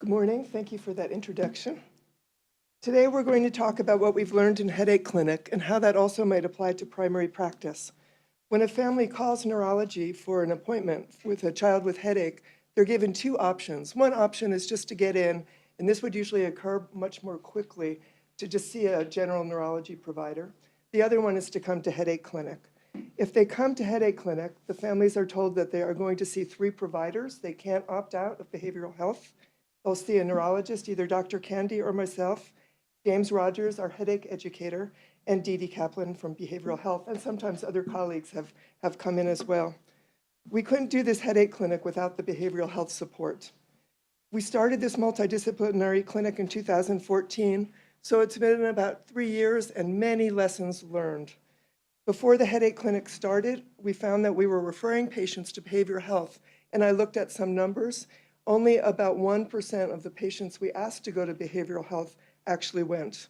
Good morning. Thank you for that introduction. Today we're going to talk about what we've learned in headache clinic and how that also might apply to primary practice. When a family calls neurology for an appointment with a child with headache, they're given two options. One option is just to get in, and this would usually occur much more quickly, to just see a general neurology provider. The other one is to come to headache clinic. If they come to headache clinic, the families are told that they are going to see 3 providers. They can't opt out of behavioral health. They'll see a neurologist, either Dr. Candee or myself, James Rogers, our headache educator, and Deirdre Caplin from behavioral health, and sometimes other colleagues have come in as well. We couldn't do this headache clinic without the behavioral health support. We started this multidisciplinary clinic in 2014, so it's been about 3 years and many lessons learned. Before the headache clinic started, we found that we were referring patients to behavioral health, and I looked at some numbers. Only about 1% of the patients we asked to go to behavioral health actually went.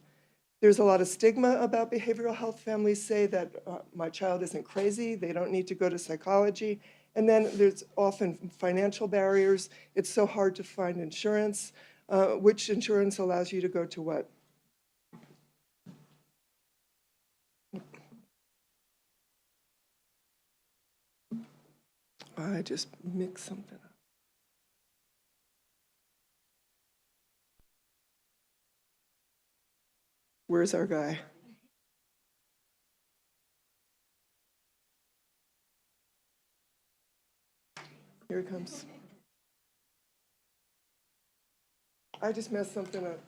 There's a lot of stigma about behavioral health. Families say that my child isn't crazy, they don't need to go to psychology. And then there's often financial barriers. It's so hard to find insurance. Which insurance allows you to go to what? I just mixed something up. Where's our guy? Here he comes. I just messed something up.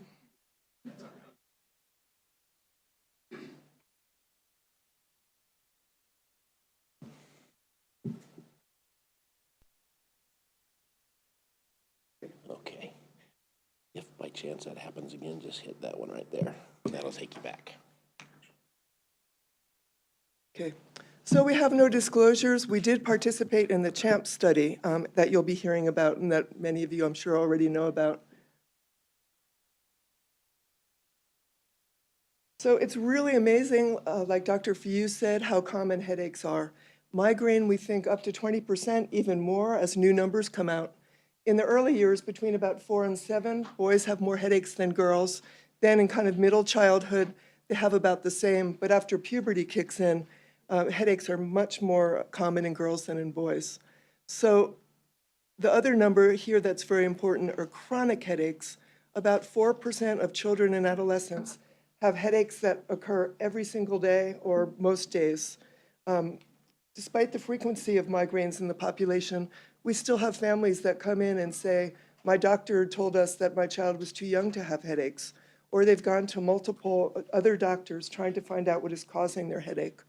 Okay. If by chance that happens again, just hit that one right there. That'll take you back. Okay. So we have no disclosures. We did participate in the CHAMP study that you'll be hearing about and that many of you, I'm sure, already know about. So it's really amazing, like Dr. Fiu said, how common headaches are. Migraine, we think up to 20%, even more as new numbers come out. In the early years, between about 4 and 7, boys have more headaches than girls. Then in kind of middle childhood, they have about the same. But after puberty kicks in, headaches are much more common in girls than in boys. So the other number here that's very important are chronic headaches. About 4% of children and adolescents have headaches that occur every single day or most days. Despite the frequency of migraines in the population, we still have families that come in and say, my doctor told us that my child was too young to have headaches, or they've gone to multiple other doctors trying to find out what is causing their headache.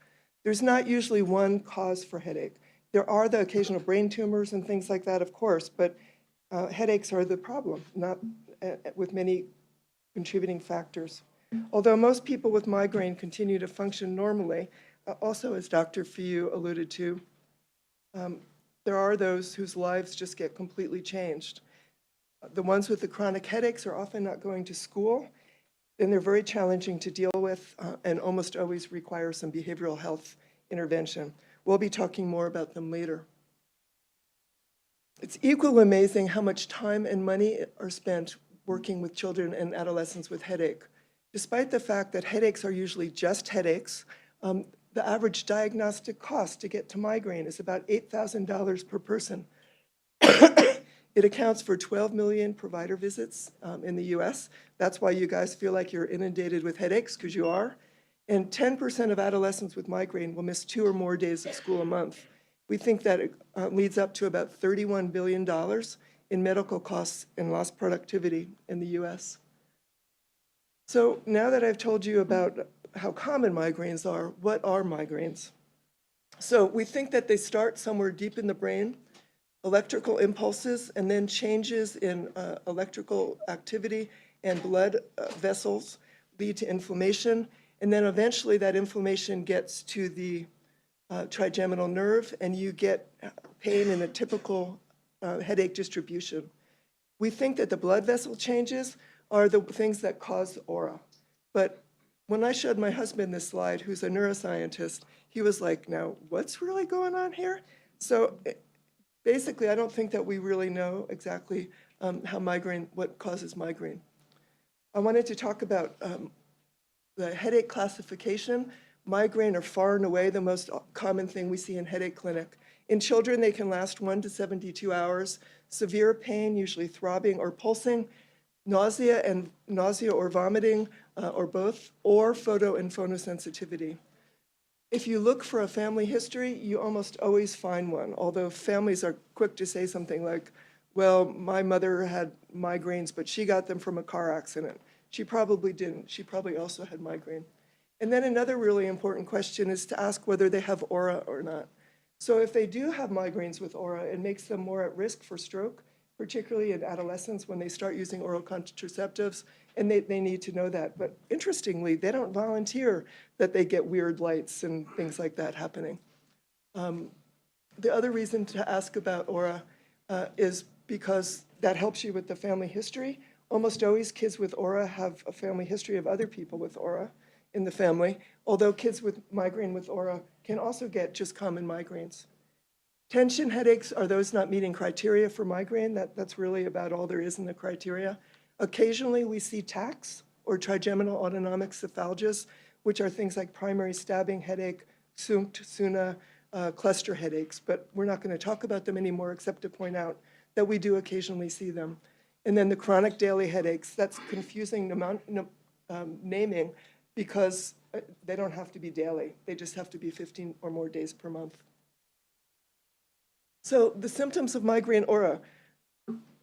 There's not usually one cause for headache. There are the occasional brain tumors and things like that, of course, but headaches are the problem, not with many contributing factors. Although most people with migraine continue to function normally, also as Dr. Fiu alluded to, there are those whose lives just get completely changed. The ones with the chronic headaches are often not going to school, and they're very challenging to deal with and almost always require some behavioral health intervention. We'll be talking more about them later. It's equally amazing how much time and money are spent working with children and adolescents with headache. Despite the fact that headaches are usually just headaches, the average diagnostic cost to get to migraine is about $8,000 per person. It accounts for 12 million provider visits in the US. That's why you guys feel like you're inundated with headaches, because you are. And 10% of adolescents with migraine will miss 2 or more days of school a month. We think that it leads up to about $31 billion in medical costs and lost productivity in the US. So now that I've told you about how common migraines are, what are migraines? So we think that they start somewhere deep in the brain, electrical impulses, and then changes in electrical activity and blood vessels lead to inflammation. And then eventually that inflammation gets to the trigeminal nerve, and you get pain in a typical headache distribution. We think that the blood vessel changes are the things that cause aura. But when I showed my husband this slide, who's a neuroscientist, he was like, now, what's really going on here? So basically, I don't think that we really know exactly what causes migraine. I wanted to talk about the headache classification. Migraine are far and away the most common thing we see in headache clinic. In children, they can last 1 to 72 hours. Severe pain, usually throbbing or pulsing, nausea or vomiting, or both, or photo and phonosensitivity. If you look for a family history, you almost always find one, although families are quick to say something like, well, my mother had migraines, but she got them from a car accident. She probably didn't. She probably also had migraine. And then another really important question is to ask whether they have aura or not. So if they do have migraines with aura, it makes them more at risk for stroke, particularly in adolescents when they start using oral contraceptives, and they need to know that. But interestingly, they don't volunteer that they get weird lights and things like that happening. The other reason to ask about aura is because that helps you with the family history. Almost always kids with aura have a family history of other people with aura in the family, although kids with migraine with aura can also get just common migraines. Tension headaches are those not meeting criteria for migraine. That's really about all there is in the criteria. Occasionally, we see TACs, or trigeminal autonomic cephalgias, which are things like primary stabbing headache, SUNA, cluster headaches, but we're not going to talk about them anymore except to point out that we do occasionally see them. And then the chronic daily headaches, that's confusing naming because they don't have to be daily. They just have to be 15 or more days per month. So the symptoms of migraine aura,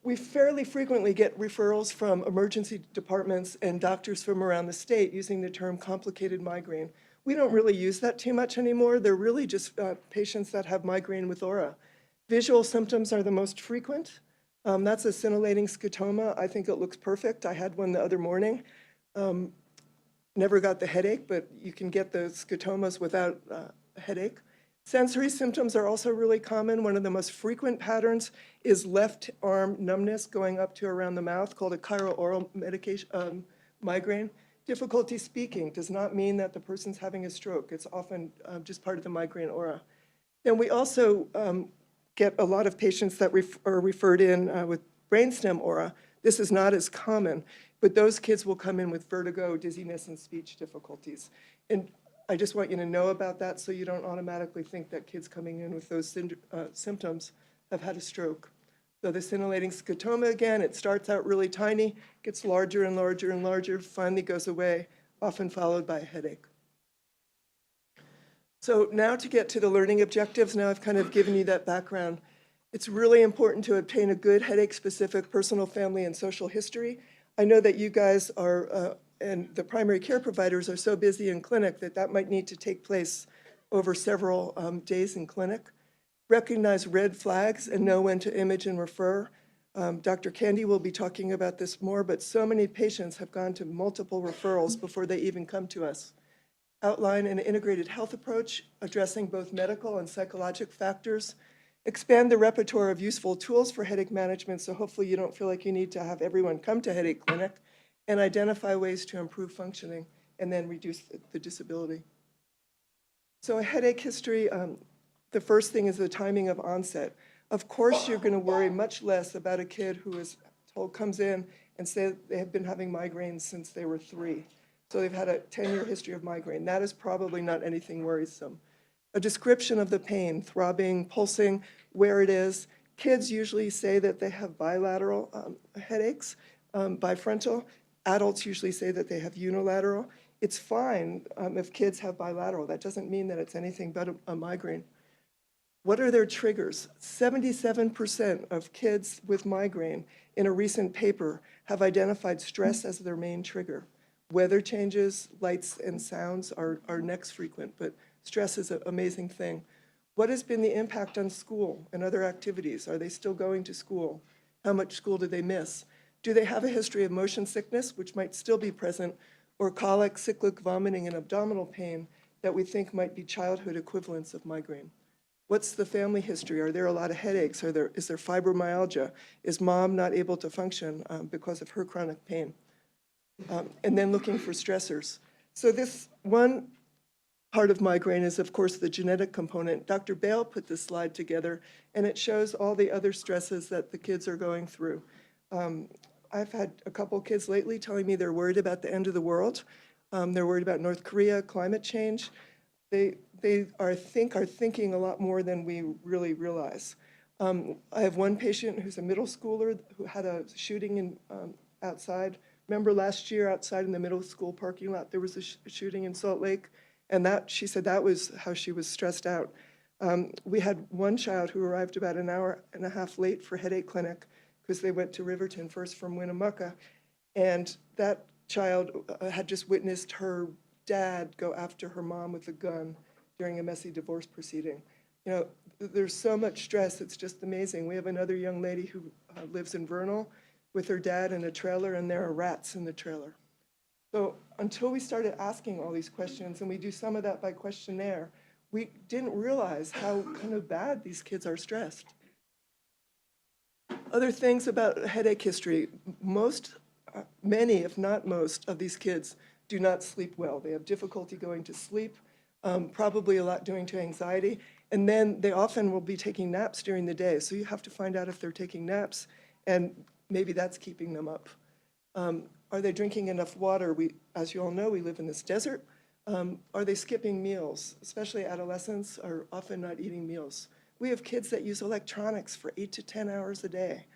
we fairly frequently get referrals from emergency departments and doctors from around the state using the term complicated migraine. We don't really use that too much anymore. They're really just patients that have migraine with aura. Visual symptoms are the most frequent. That's a scintillating scotoma. I think it looks perfect. I had one the other morning. Never got the headache, but you can get the scotomas without a headache. Sensory symptoms are also really common. One of the most frequent patterns is left arm numbness going up to around the mouth, called a chiro-oral migraine. Difficulty speaking does not mean that the person's having a stroke. It's often just part of the migraine aura. Then we also get a lot of patients that are referred in with brainstem aura. This is not as common, but those kids will come in with vertigo, dizziness, and speech difficulties. And I just want you to know about that so you don't automatically think that kids coming in with those symptoms have had a stroke. So the scintillating scotoma, again, it starts out really tiny, gets larger and larger and larger, finally goes away, often followed by a headache. So now to get to the learning objectives, now I've kind of given you that background. It's really important to obtain a good headache-specific personal, family, and social history. I know that you guys are, and the primary care providers are so busy in clinic that might need to take place over several days in clinic. Recognize red flags and know when to image and refer. Dr. Candee will be talking about this more, but so many patients have gone to multiple referrals before they even come to us. Outline an integrated health approach, addressing both medical and psychologic factors. Expand the repertoire of useful tools for headache management, so hopefully you don't feel like you need to have everyone come to headache clinic, and identify ways to improve functioning and then reduce the disability. So a headache history, the first thing is the timing of onset. Of course, you're going to worry much less about a kid who comes in and says they have been having migraines since they were 3. So they've had a 10-year history of migraine. That is probably not anything worrisome. A description of the pain, throbbing, pulsing, where it is. Kids usually say that they have bilateral headaches, bifrontal. Adults usually say that they have unilateral. It's fine if kids have bilateral. That doesn't mean that it's anything but a migraine. What are their triggers? 77% of kids with migraine in a recent paper have identified stress as their main trigger. Weather changes, lights and sounds are next frequent, but stress is an amazing thing. What has been the impact on school and other activities? Are they still going to school? How much school did they miss? Do they have a history of motion sickness, which might still be present, or colic, cyclic vomiting, and abdominal pain that we think might be childhood equivalents of migraine? What's the family history? Are there a lot of headaches? Is there fibromyalgia? Is mom not able to function because of her chronic pain? And then looking for stressors. So this one part of migraine is, of course, the genetic component. Dr. Bale put this slide together, and it shows all the other stresses that the kids are going through. I've had a couple kids lately telling me they're worried about the end of the world. They're worried about North Korea, climate change. They are thinking a lot more than we really realize. I have one patient who's a middle schooler who had a shooting outside. Remember last year outside in the middle school parking lot, there was a shooting in Salt Lake? And she said that was how she was stressed out. We had one child who arrived about an hour and a half late for headache clinic because they went to Riverton first from Winnemucca. And that child had just witnessed her dad go after her mom with a gun during a messy divorce proceeding. You know, there's so much stress, it's just amazing. We have another young lady who lives in Vernal with her dad in a trailer, and there are rats in the trailer. So until we started asking all these questions, and we do some of that by questionnaire, we didn't realize how kind of bad these kids are stressed. Other things about headache history, many, if not most, of these kids do not sleep well. They have difficulty going to sleep, probably a lot due to anxiety, and then they often will be taking naps during the day. So you have to find out if they're taking naps, and maybe that's keeping them up. Are they drinking enough water? As you all know, we live in this desert. Are they skipping meals? Especially adolescents are often not eating meals. We have kids that use electronics for 8 to 10 hours a day.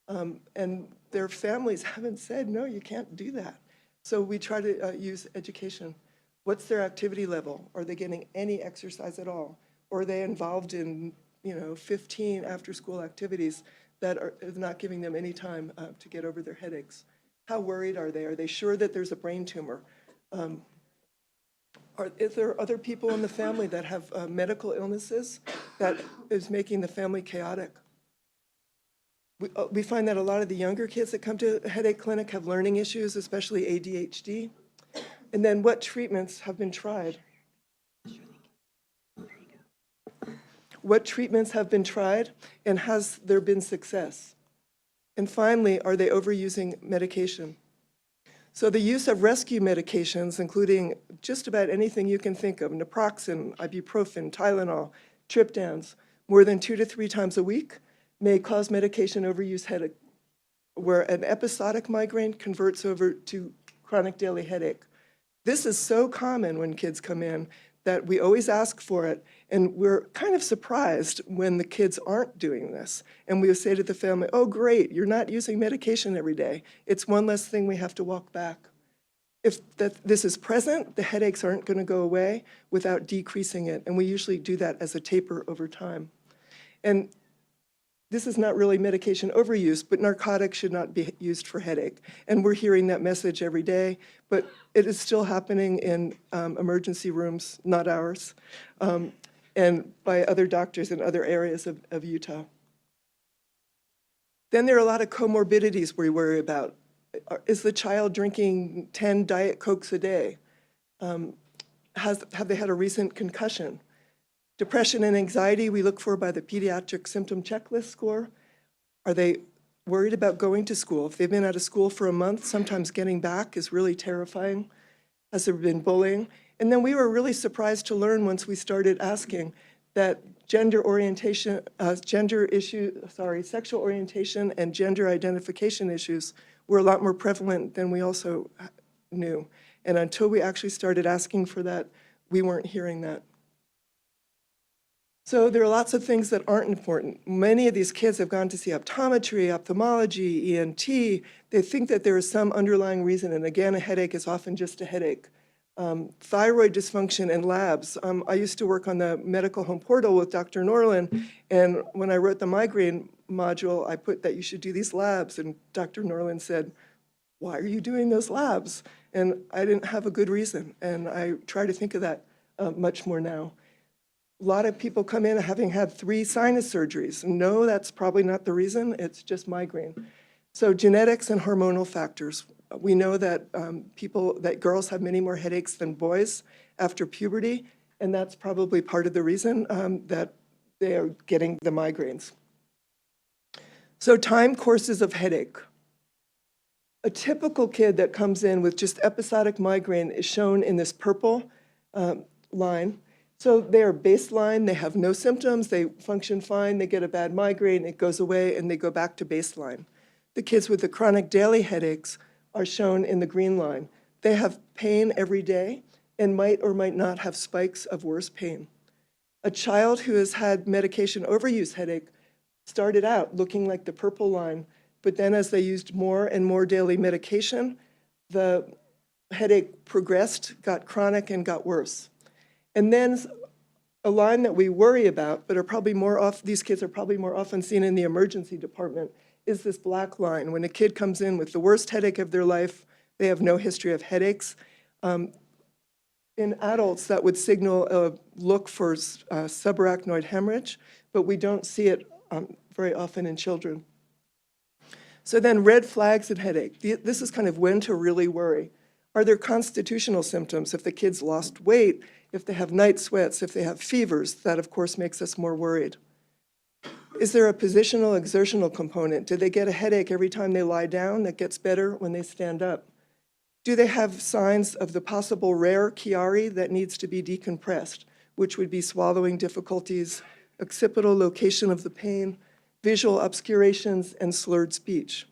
And their families haven't said, no, you can't do that. So we try to use education. What's their activity level? Are they getting any exercise at all? Or are they involved in 15 after-school activities that are not giving them any time to get over their headaches? How worried are they? Are they sure that there's a brain tumor? Is there other people in the family that have medical illnesses that is making the family chaotic? We find that a lot of the younger kids that come to a headache clinic have learning issues, especially ADHD. And then what treatments have been tried? What treatments have been tried, and has there been success? And finally, are they overusing medication? So the use of rescue medications, including just about anything you can think of, naproxen, ibuprofen, Tylenol, triptans, more than 2 to 3 times a week, may cause medication overuse headache, where an episodic migraine converts over to chronic daily headache. This is so common when kids come in that we always ask for it, and we're kind of surprised when the kids aren't doing this. And we say to the family, oh great, you're not using medication every day. It's one less thing we have to walk back. If this is present, the headaches aren't going to go away without decreasing it, and we usually do that as a taper over time. And this is not really medication overuse, but narcotics should not be used for headache. And we're hearing that message every day, but it is still happening in emergency rooms, not ours, and by other doctors in other areas of Utah. Then there are a lot of comorbidities we worry about. Is the child drinking 10 Diet Cokes a day? Have they had a recent concussion? Depression and anxiety we look for by the Pediatric Symptom Checklist score. Are they worried about going to school? If they've been out of school for a month, sometimes getting back is really terrifying. Has there been bullying? And then we were really surprised to learn once we started asking that sexual orientation and gender identification issues were a lot more prevalent than we also knew. And until we actually started asking for that, we weren't hearing that. So there are lots of things that aren't important. Many of these kids have gone to see optometry, ophthalmology, ENT. They think that there is some underlying reason, and again, a headache is often just a headache. Thyroid dysfunction and labs. I used to work on the medical home portal with Dr. Norlin, and when I wrote the migraine module, I put that you should do these labs, and Dr. Norlin said, why are you doing those labs? And I didn't have a good reason, and I try to think of that much more now. A lot of people come in having had 3 sinus surgeries. No, that's probably not the reason. It's just migraine. So genetics and hormonal factors. We know that girls have many more headaches than boys after puberty, and that's probably part of the reason that they are getting the migraines. So time courses of headache. A typical kid that comes in with just episodic migraine is shown in this purple line. So they are baseline, they have no symptoms, they function fine, they get a bad migraine, it goes away, and they go back to baseline. The kids with the chronic daily headaches are shown in the green line. They have pain every day and might or might not have spikes of worse pain. A child who has had medication overuse headache started out looking like the purple line, but then as they used more and more daily medication, the headache progressed, got chronic, and got worse. And then a line that we worry about, but are probably these kids are probably more often seen in the emergency department, is this black line. When a kid comes in with the worst headache of their life, they have no history of headaches. In adults, that would signal a look for subarachnoid hemorrhage, but we don't see it very often in children. So then red flags in headache. This is kind of when to really worry. Are there constitutional symptoms? If the kid's lost weight, if they have night sweats, if they have fevers, that of course makes us more worried. Is there a positional exertional component? Do they get a headache every time they lie down that gets better when they stand up? Do they have signs of the possible rare Chiari that needs to be decompressed, which would be swallowing difficulties, occipital location of the pain, visual obscurations, and slurred speech?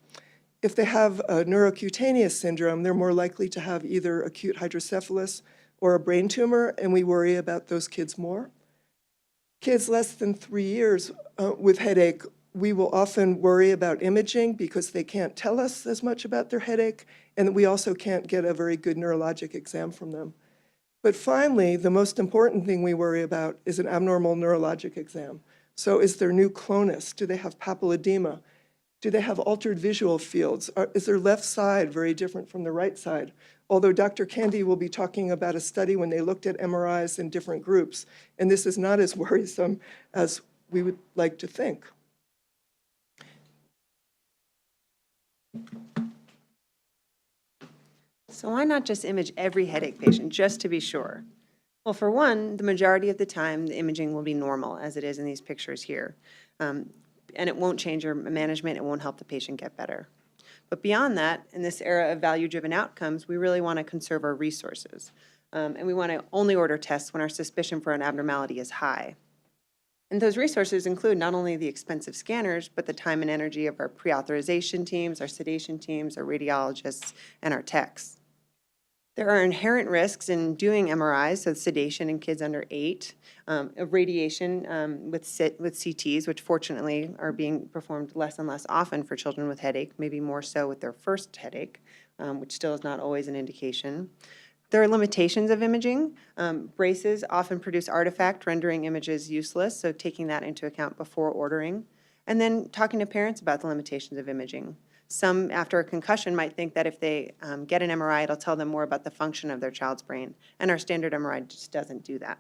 If they have a neurocutaneous syndrome, they're more likely to have either acute hydrocephalus or a brain tumor, and we worry about those kids more. Kids less than 3 years with headache, we will often worry about imaging because they can't tell us as much about their headache, and we also can't get a very good neurologic exam from them. But finally, the most important thing we worry about is an abnormal neurologic exam. So is there new clonus? Do they have papilledema? Do they have altered visual fields? Is their left side very different from the right side? Although Dr. Candee will be talking about a study when they looked at MRIs in different groups, and this is not as worrisome as we would like to think. So why not just image every headache patient, just to be sure? Well, for one, the majority of the time, the imaging will be normal, as it is in these pictures here. And it won't change your management, it won't help the patient get better. But beyond that, in this era of value-driven outcomes, we really want to conserve our resources. And we want to only order tests when our suspicion for an abnormality is high. And those resources include not only the expensive scanners, but the time and energy of our pre-authorization teams, our sedation teams, our radiologists, and our techs. There are inherent risks in doing MRIs, so sedation in kids under 8, of radiation with CTs, which fortunately are being performed less and less often for children with headache, maybe more so with their first headache, which still is not always an indication. There are limitations of imaging. Braces often produce artifact, rendering images useless, so taking that into account before ordering. And then talking to parents about the limitations of imaging. Some, after a concussion, might think that if they get an MRI, it'll tell them more about the function of their child's brain, and our standard MRI just doesn't do that.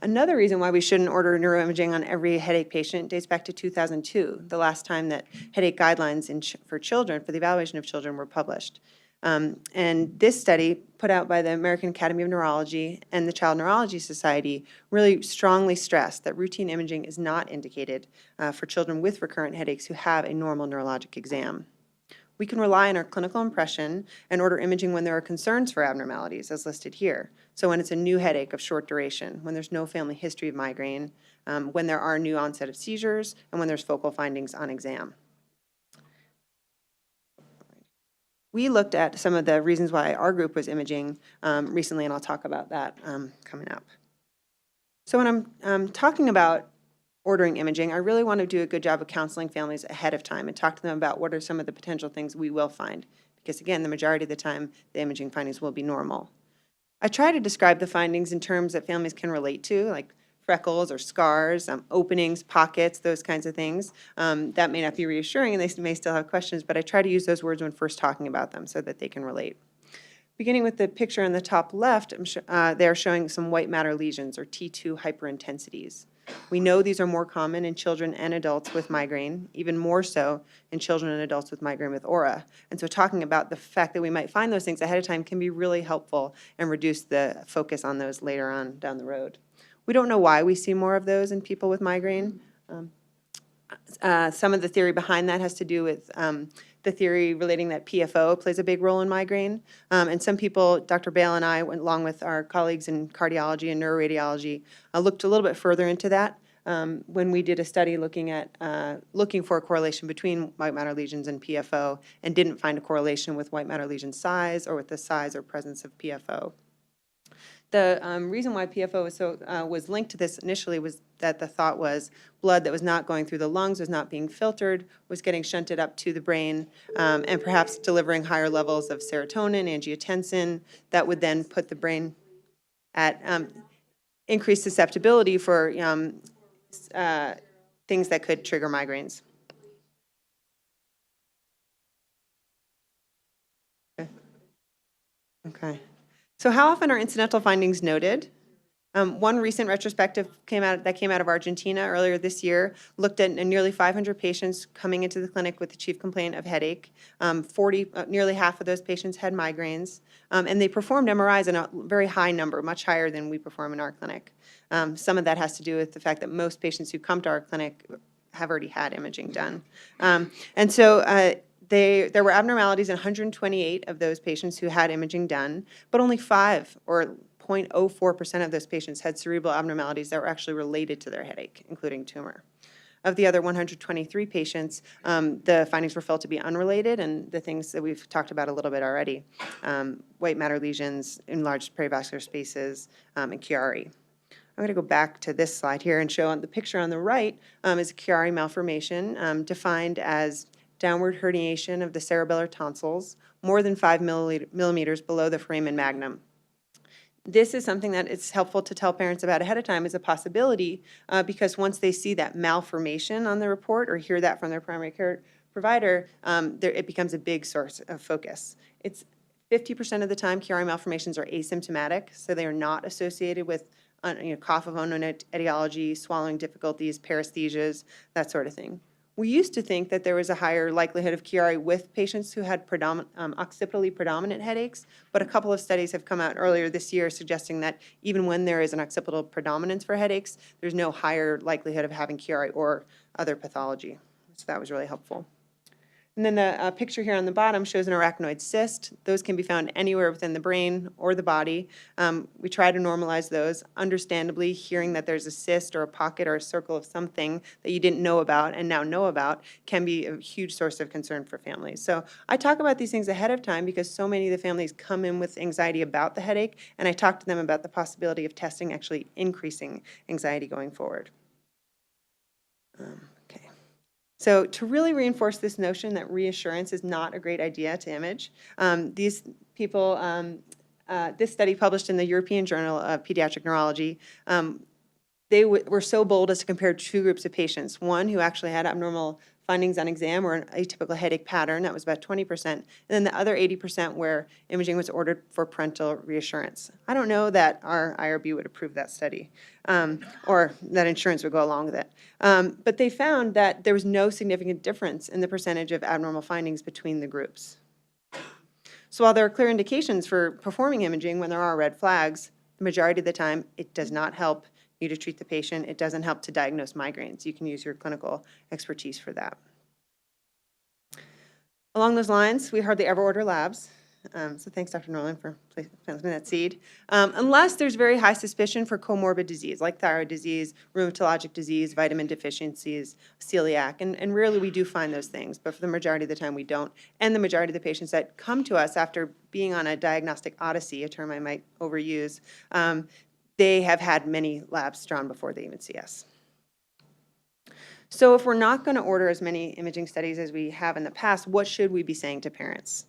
Another reason why we shouldn't order neuroimaging on every headache patient dates back to 2002, the last time that headache guidelines for children, for the evaluation of children, were published. And this study, put out by the American Academy of Neurology and the Child Neurology Society, really strongly stressed that routine imaging is not indicated for children with recurrent headaches who have a normal neurologic exam. We can rely on our clinical impression and order imaging when there are concerns for abnormalities, as listed here. So when it's a new headache of short duration, when there's no family history of migraine, when there are new onset of seizures, and when there's focal findings on exam. We looked at some of the reasons why our group was imaging recently, and I'll talk about that coming up. So when I'm talking about ordering imaging, I really want to do a good job of counseling families ahead of time and talk to them about what are some of the potential things we will find. Because again, the majority of the time, the imaging findings will be normal. I try to describe the findings in terms that families can relate to, like freckles or scars, openings, pockets, those kinds of things. That may not be reassuring and they may still have questions, but I try to use those words when first talking about them so that they can relate. Beginning with the picture on the top left, they're showing some white matter lesions or T2 hyperintensities. We know these are more common in children and adults with migraine, even more so in children and adults with migraine with aura. And so talking about the fact that we might find those things ahead of time can be really helpful and reduce the focus on those later on down the road. We don't know why we see more of those in people with migraine. Some of the theory behind that has to do with the theory relating that PFO plays a big role in migraine. And some people, Dr. Bale and I, along with our colleagues in cardiology and neuroradiology, looked a little bit further into that. when we did a study looking for a correlation between white matter lesions and PFO and didn't find a correlation with white matter lesion size or with the size or presence of PFO. The reason why PFO was linked to this initially was that the thought was blood that was not going through the lungs, was not being filtered, was getting shunted up to the brain, and perhaps delivering higher levels of serotonin, angiotensin, that would then put the brain at increased susceptibility for things that could trigger migraines. Okay. So how often are incidental findings noted? One recent retrospective came out of Argentina earlier this year, looked at nearly 500 patients coming into the clinic with the chief complaint of headache. Nearly half of those patients had migraines, and they performed MRIs in a very high number, much higher than we perform in our clinic. Some of that has to do with the fact that most patients who come to our clinic have already had imaging done. And so there were abnormalities in 128 of those patients who had imaging done, but only 5 or 0.04% of those patients had cerebral abnormalities that were actually related to their headache, including tumor. Of the other 123 patients, the findings were felt to be unrelated, and the things that we've talked about a little bit already, white matter lesions, enlarged perivascular spaces, and Chiari. I'm going to go back to this slide here and show on the picture on the right is a Chiari malformation defined as downward herniation of the cerebellar tonsils more than 5 millimeters below the foramen magnum. This is something that it's helpful to tell parents about ahead of time as a possibility because once they see that malformation on the report or hear that from their primary care provider, it becomes a big source of focus. It's 50% of the time Chiari malformations are asymptomatic, so they are not associated with cough of unknown etiology, swallowing difficulties, paresthesias, that sort of thing. We used to think that there was a higher likelihood of Chiari with patients who had occipitally predominant headaches, but a couple of studies have come out earlier this year suggesting that even when there is an occipital predominance for headaches, there's no higher likelihood of having Chiari or other pathology. So that was really helpful. And then the picture here on the bottom shows an arachnoid cyst. Those can be found anywhere within the brain or the body. We try to normalize those. Understandably, hearing that there's a cyst or a pocket or a circle of something that you didn't know about and now know about can be a huge source of concern for families. So I talk about these things ahead of time because so many of the families come in with anxiety about the headache, and I talk to them about the possibility of testing actually increasing anxiety going forward. So to really reinforce this notion that reassurance is not a great idea to image, these people, this study published in the European Journal of Pediatric Neurology, they were so bold as to compare 2 groups of patients, one who actually had abnormal findings on exam or an atypical headache pattern, that was about 20%, and then the other 80% where imaging was ordered for parental reassurance. I don't know that our IRB would approve that study or that insurance would go along with it. But they found that there was no significant difference in the percentage of abnormal findings between the groups. So while there are clear indications for performing imaging when there are red flags, the majority of the time it does not help you to treat the patient. It doesn't help to diagnose migraines. You can use your clinical expertise for that. Along those lines, we hardly ever order labs. So thanks, Dr. Nolan, for planting that seed. Unless there's very high suspicion for comorbid disease, like thyroid disease, rheumatologic disease, vitamin deficiencies, celiac, and rarely we do find those things, but for the majority of the time we don't. And the majority of the patients that come to us after being on a diagnostic odyssey, a term I might overuse, they have had many labs drawn before they even see us. So if we're not going to order as many imaging studies as we have in the past, what should we be saying to parents?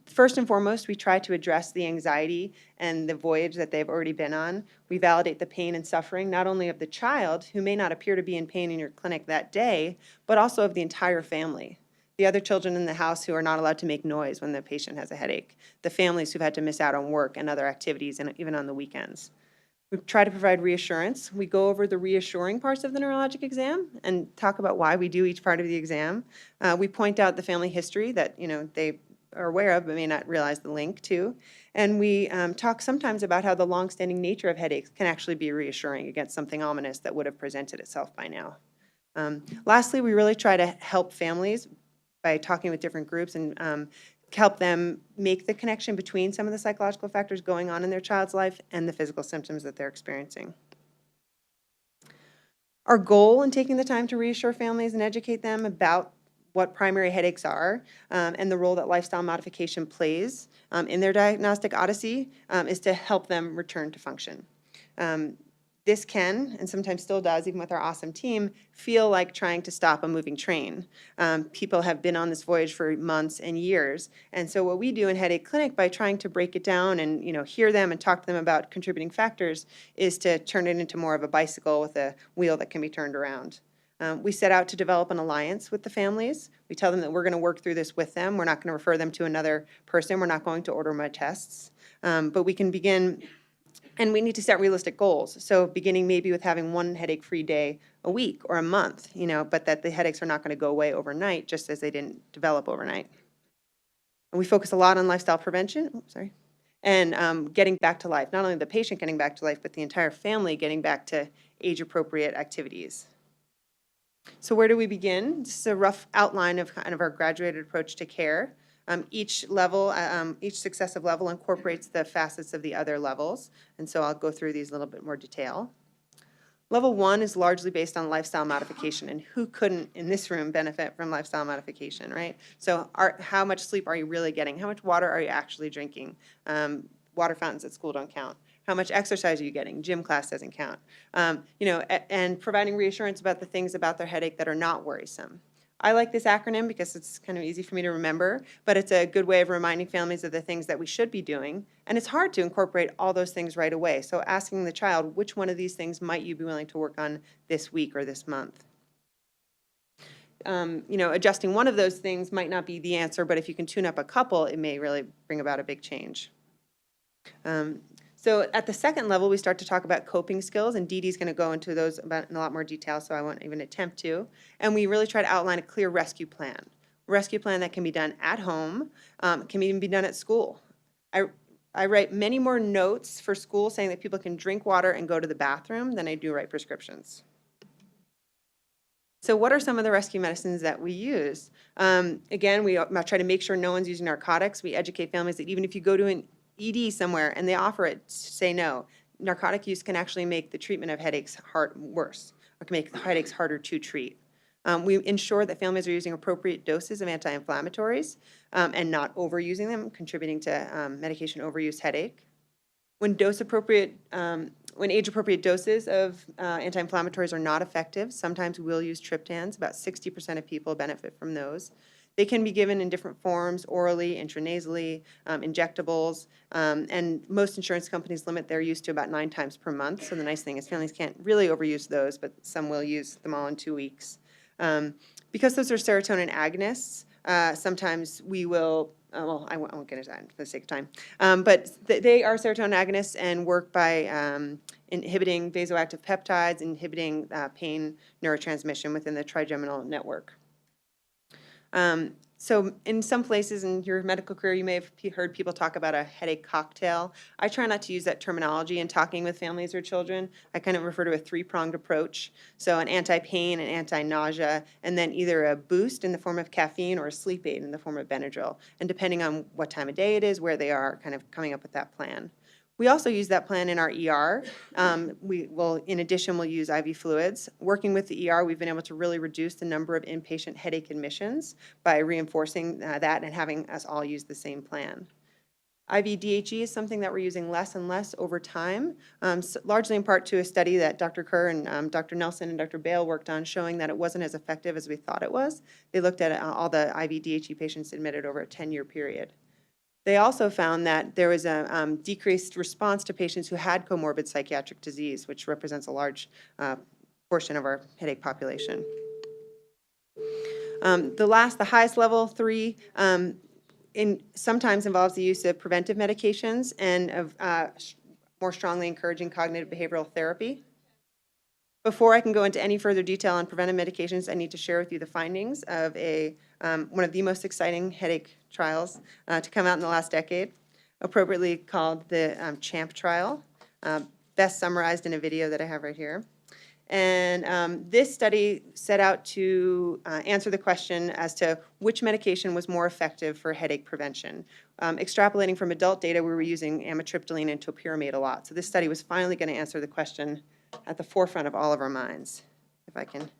First and foremost, we try to address the anxiety and the voyage that they've already been on. We validate the pain and suffering, not only of the child, who may not appear to be in pain in your clinic that day, but also of the entire family. The other children in the house who are not allowed to make noise when the patient has a headache. The families who've had to miss out on work and other activities, and even on the weekends. We try to provide reassurance. We go over the reassuring parts of the neurologic exam and talk about why we do each part of the exam. We point out the family history that they are aware of but may not realize the link to. And we talk sometimes about how the longstanding nature of headaches can actually be reassuring against something ominous that would have presented itself by now. Lastly, we really try to help families by talking with different groups and help them make the connection between some of the psychological factors going on in their child's life and the physical symptoms that they're experiencing. Our goal in taking the time to reassure families and educate them about what primary headaches are and the role that lifestyle modification plays in their diagnostic odyssey is to help them return to function. This can, and sometimes still does, even with our awesome team, feel like trying to stop a moving train. People have been on this voyage for months and years, and so what we do in Headache Clinic by trying to break it down and hear them and talk to them about contributing factors is to turn it into more of a bicycle with a wheel that can be turned around. We set out to develop an alliance with the families. We tell them that we're going to work through this with them. We're not going to refer them to another person. We're not going to order more tests, but we can begin. And we need to set realistic goals. So beginning maybe with having one headache-free day a week or a month, but that the headaches are not going to go away overnight, just as they didn't develop overnight. And we focus a lot on lifestyle prevention, and getting back to life. Not only the patient getting back to life, but the entire family getting back to age-appropriate activities. So where do we begin? This is a rough outline of kind of our graduated approach to care. Each successive level incorporates the facets of the other levels, and so I'll go through these a little bit more detail. Level 1 is largely based on lifestyle modification, and who couldn't in this room benefit from lifestyle modification, right? So how much sleep are you really getting? How much water are you actually drinking? Water fountains at school don't count. How much exercise are you getting? Gym class doesn't count. And providing reassurance about the things about their headache that are not worrisome. I like this acronym because it's kind of easy for me to remember, but it's a good way of reminding families of the things that we should be doing. And it's hard to incorporate all those things right away. So asking the child, which one of these things might you be willing to work on this week or this month? Adjusting one of those things might not be the answer, but if you can tune up a couple, it may really bring about a big change. So at the second level, we start to talk about coping skills, and Dee Dee's going to go into those in a lot more detail, so I won't even attempt to. And we really try to outline a clear rescue plan. A rescue plan that can be done at home, can even be done at school. I write many more notes for school saying that people can drink water and go to the bathroom than I do write prescriptions. So what are some of the rescue medicines that we use? Again, we try to make sure no one's using narcotics. We educate families that even if you go to an ED somewhere and they offer it, say no. Narcotic use can actually make the treatment of headaches worse, or can make headaches harder to treat. We ensure that families are using appropriate doses of anti-inflammatories and not overusing them, contributing to medication overuse headache. When age-appropriate doses of anti-inflammatories are not effective, sometimes we'll use triptans. About 60% of people benefit from those. They can be given in different forms, orally, intranasally, injectables, and most insurance companies limit their use to about 9 times per month. So the nice thing is families can't really overuse those, but some will use them all in 2 weeks. Because those are serotonin agonists, sometimes we will, I won't get into that for the sake of time, but they are serotonin agonists and work by inhibiting vasoactive peptides, inhibiting pain neurotransmission within the trigeminal network. So in some places in your medical career, you may have heard people talk about a headache cocktail. I try not to use that terminology in talking with families or children. I kind of refer to a 3-pronged approach. So an anti-pain, an anti-nausea, and then either a boost in the form of caffeine or a sleep aid in the form of Benadryl. And depending on what time of day it is, where they are, kind of coming up with that plan. We also use that plan in our ER. In addition, we'll use IV fluids. Working with the ER, we've been able to really reduce the number of inpatient headache admissions by reinforcing that and having us all use the same plan. IV DHE is something that we're using less and less over time, largely in part to a study that Dr. Kerr and Dr. Nelson and Dr. Bale worked on, showing that it wasn't as effective as we thought it was. They looked at all the IV DHE patients admitted over a 10-year period. They also found that there was a decreased response to patients who had comorbid psychiatric disease, which represents a large portion of our headache population. The highest level, 3, sometimes involves the use of preventive medications and of more strongly encouraging cognitive behavioral therapy. Before I can go into any further detail on preventive medications, I need to share with you the findings of one of the most exciting headache trials to come out in the last decade, appropriately called the CHAMP trial, best summarized in a video that I have right here. And this study set out to answer the question as to which medication was more effective for headache prevention. Extrapolating from adult data, we were using amitriptyline and topiramate a lot. So this study was finally going to answer the question at the forefront of all of our minds. if I can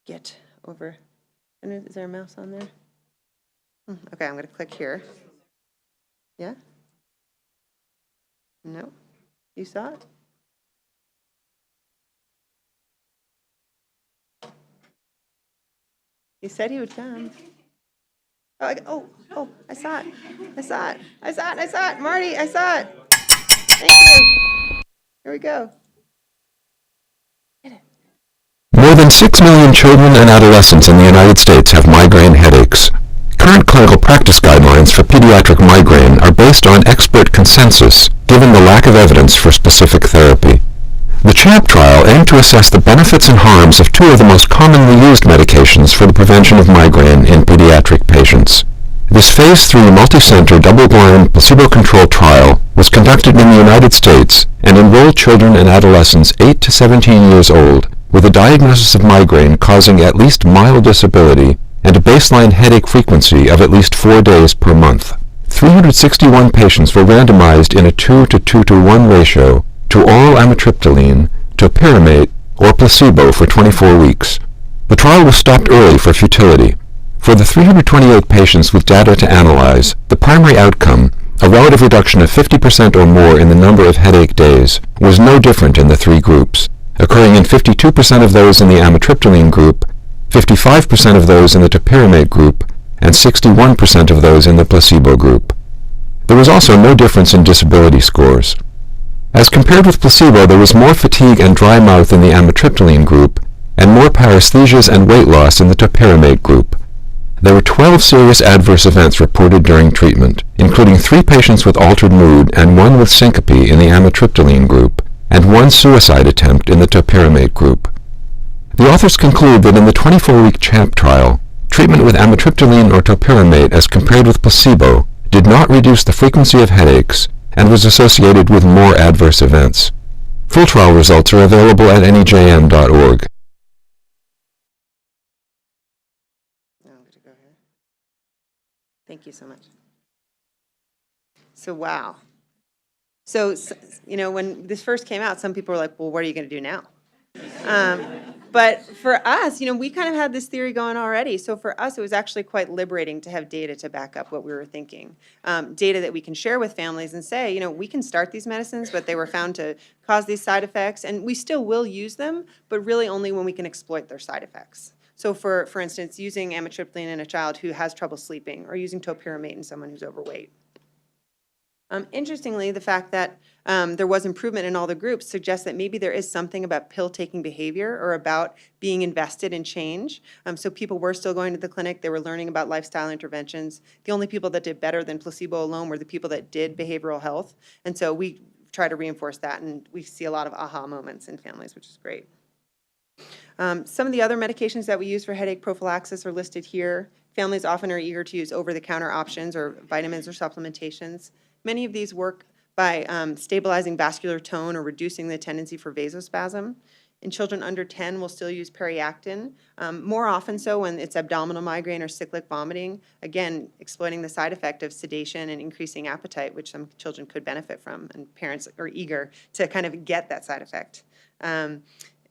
get over. And is there a mouse on there? Okay, I'm going to click here. Yeah? No? You saw it? He said he would come. Oh, I saw it. I saw it. I saw it. I saw it. Marty, I saw it. Thank you. Here we go. More than 6 million children and adolescents in the United States have migraine headaches. Current clinical practice guidelines for pediatric migraine are based on expert consensus, given the lack of evidence for specific therapy. The CHAMP trial aimed to assess the benefits and harms of two of the most commonly used medications for the prevention of migraine in pediatric patients. This Phase 3 multi-center double-blind placebo-controlled trial was conducted in the United States and enrolled children and adolescents 8 to 17 years old with a diagnosis of migraine causing at least mild disability and a baseline headache frequency of at least 4 days per month. 361 patients were randomized in a 2 to 2 to 1 ratio to oral amitriptyline, topiramate, or placebo for 24 weeks. The trial was stopped early for futility. For the 328 patients with data to analyze, the primary outcome, a relative reduction of 50% or more in the number of headache days, was no different in the three groups, occurring in 52% of those in the amitriptyline group, 55% of those in the topiramate group, and 61% of those in the placebo group. There was also no difference in disability scores. As compared with placebo, there was more fatigue and dry mouth in the amitriptyline group, and more paresthesias and weight loss in the topiramate group. There were 12 serious adverse events reported during treatment, including 3 patients with altered mood and 1 with syncope in the amitriptyline group, and 1 suicide attempt in the topiramate group. The authors conclude that in the 24-week CHAMP trial, treatment with amitriptyline or topiramate as compared with placebo did not reduce the frequency of headaches and was associated with more adverse events. Full trial results are available at nejm.org. I'm going to go here. Thank you so much. So, wow. So, when this first came out, some people were like, well, what are you going to do now? But for us, we kind of had this theory going already. So for us, it was actually quite liberating to have data to back up what we were thinking. Data that we can share with families and say, we can start these medicines, but they were found to cause these side effects, and we still will use them, but really only when we can exploit their side effects. So for instance, using amitriptyline in a child who has trouble sleeping, or using topiramate in someone who's overweight. Interestingly, the fact that there was improvement in all the groups suggests that maybe there is something about pill-taking behavior or about being invested in change. So people were still going to the clinic. They were learning about lifestyle interventions. The only people that did better than placebo alone were the people that did behavioral health. And so we try to reinforce that, and we see a lot of aha moments in families, which is great. Some of the other medications that we use for headache prophylaxis are listed here. Families often are eager to use over-the-counter options or vitamins or supplementations. Many of these work by stabilizing vascular tone or reducing the tendency for vasospasm. In children under 10, we'll still use periactin, more often so when it's abdominal migraine or cyclic vomiting, again, exploiting the side effect of sedation and increasing appetite, which some children could benefit from, and parents are eager to kind of get that side effect. And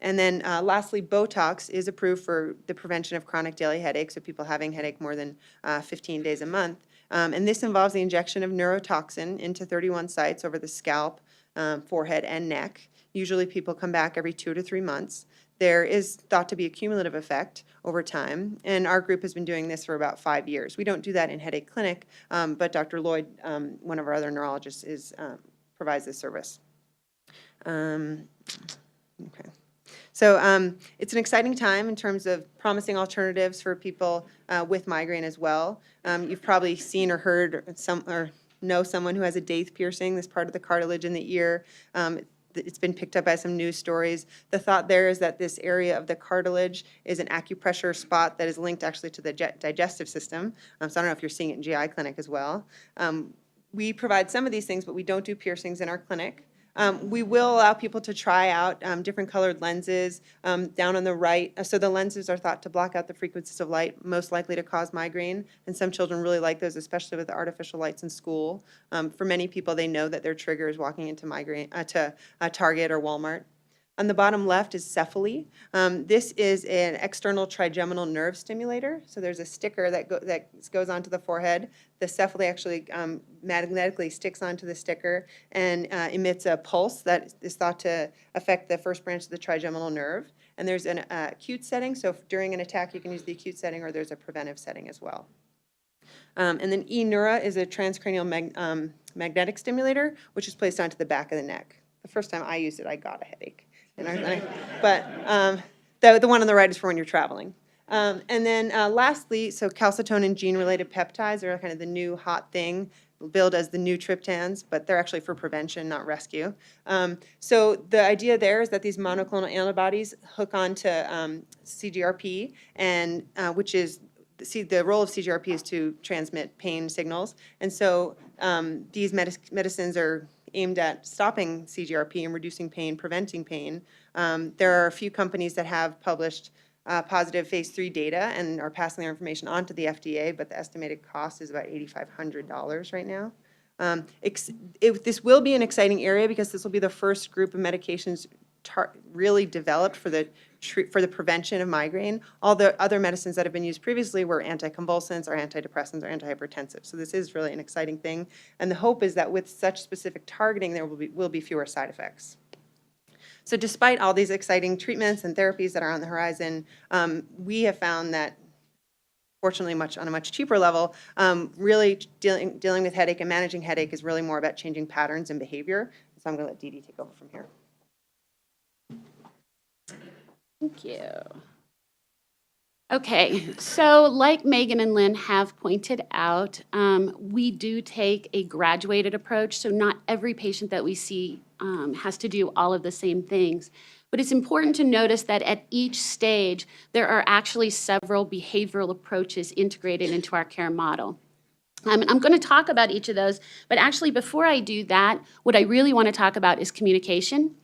then lastly, Botox is approved for the prevention of chronic daily headaches, so people having headache more than 15 days a month. And this involves the injection of neurotoxin into 31 sites over the scalp, forehead, and neck. Usually people come back every 2 to 3 months. There is thought to be a cumulative effect over time, and our group has been doing this for about 5 years. We don't do that in headache clinic, but Dr. Lloyd, one of our other neurologists, provides this service. Okay. So it's an exciting time in terms of promising alternatives for people with migraine as well. You've probably seen or heard or know someone who has a daith piercing, this part of the cartilage in the ear. It's been picked up by some news stories. The thought there is that this area of the cartilage is an acupressure spot that is linked actually to the digestive system. So I don't know if you're seeing it in GI clinic as well. We provide some of these things, but we don't do piercings in our clinic. We will allow people to try out different colored lenses down on the right. So the lenses are thought to block out the frequencies of light most likely to cause migraine, and some children really like those, especially with the artificial lights in school. For many people, they know that their trigger is walking into migraine to Target or Walmart. On the bottom left is Cephaly. This is an external trigeminal nerve stimulator. So there's a sticker that goes onto the forehead. The Cephaly actually magnetically sticks onto the sticker and emits a pulse that is thought to affect the first branch of the trigeminal nerve. And there's an acute setting, so during an attack you can use the acute setting, or there's a preventive setting as well. And then E-Neura is a transcranial magnetic stimulator, which is placed onto the back of the neck. The first time I used it, I got a headache. But the one on the right is for when you're traveling. And then lastly, so calcitonin gene-related peptides are kind of the new hot thing, billed as the new triptans, but they're actually for prevention, not rescue. So the idea there is that these monoclonal antibodies hook onto CGRP, and which is, the role of CGRP is to transmit pain signals. And so these medicines are aimed at stopping CGRP and reducing pain, preventing pain. There are a few companies that have published positive phase 3 data and are passing their information on to the FDA, but the estimated cost is about $8,500 right now. This will be an exciting area because this will be the first group of medications really developed for the prevention of migraine. All the other medicines that have been used previously were anticonvulsants or antidepressants or antihypertensive. So this is really an exciting thing. And the hope is that with such specific targeting, there will be fewer side effects. So despite all these exciting treatments and therapies that are on the horizon, we have found that, fortunately on a much cheaper level, really dealing with headache and managing headache is really more about changing patterns and behavior. So I'm going to let Dee Dee take over from here. Thank you. Okay, so like Megan and Lynn have pointed out, we do take a graduated approach, so not every patient that we see has to do all of the same things. But it's important to notice that at each stage, there are actually several behavioral approaches integrated into our care model. I'm going to talk about each of those, but actually before I do that, what I really want to talk about is communication.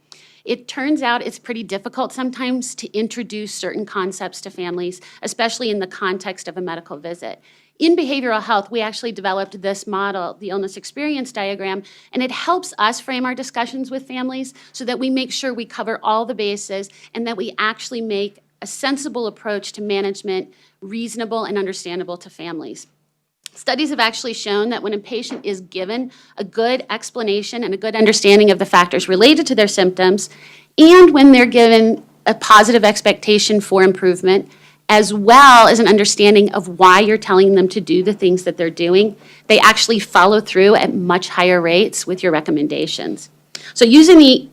It turns out it's pretty difficult sometimes to introduce certain concepts to families, especially in the context of a medical visit. In behavioral health, we actually developed this model, the illness experience diagram, and it helps us frame our discussions with families so that we make sure we cover all the bases and that we actually make a sensible approach to management reasonable and understandable to families. Studies have actually shown that when a patient is given a good explanation and a good understanding of the factors related to their symptoms, and when they're given a positive expectation for improvement, as well as an understanding of why you're telling them to do the things that they're doing, they actually follow through at much higher rates with your recommendations. So using the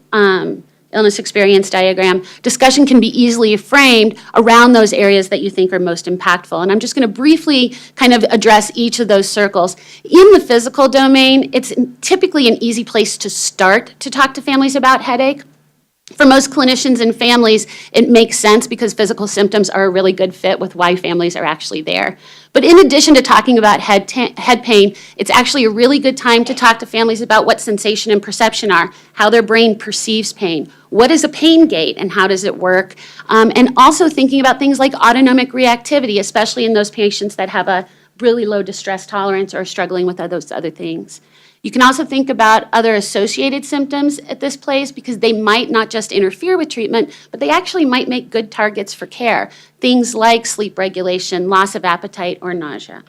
illness experience diagram, discussion can be easily framed around those areas that you think are most impactful. And I'm just going to briefly kind of address each of those circles. In the physical domain, it's typically an easy place to start to talk to families about headache. For most clinicians and families, it makes sense because physical symptoms are a really good fit with why families are actually there. But in addition to talking about head pain, it's actually a really good time to talk to families about what sensation and perception are, how their brain perceives pain, what is a pain gate and how does it work, and also thinking about things like autonomic reactivity, especially in those patients that have a really low distress tolerance or are struggling with those other things. You can also think about other associated symptoms at this place because they might not just interfere with treatment, but they actually might make good targets for care. Things like sleep regulation, loss of appetite, or nausea.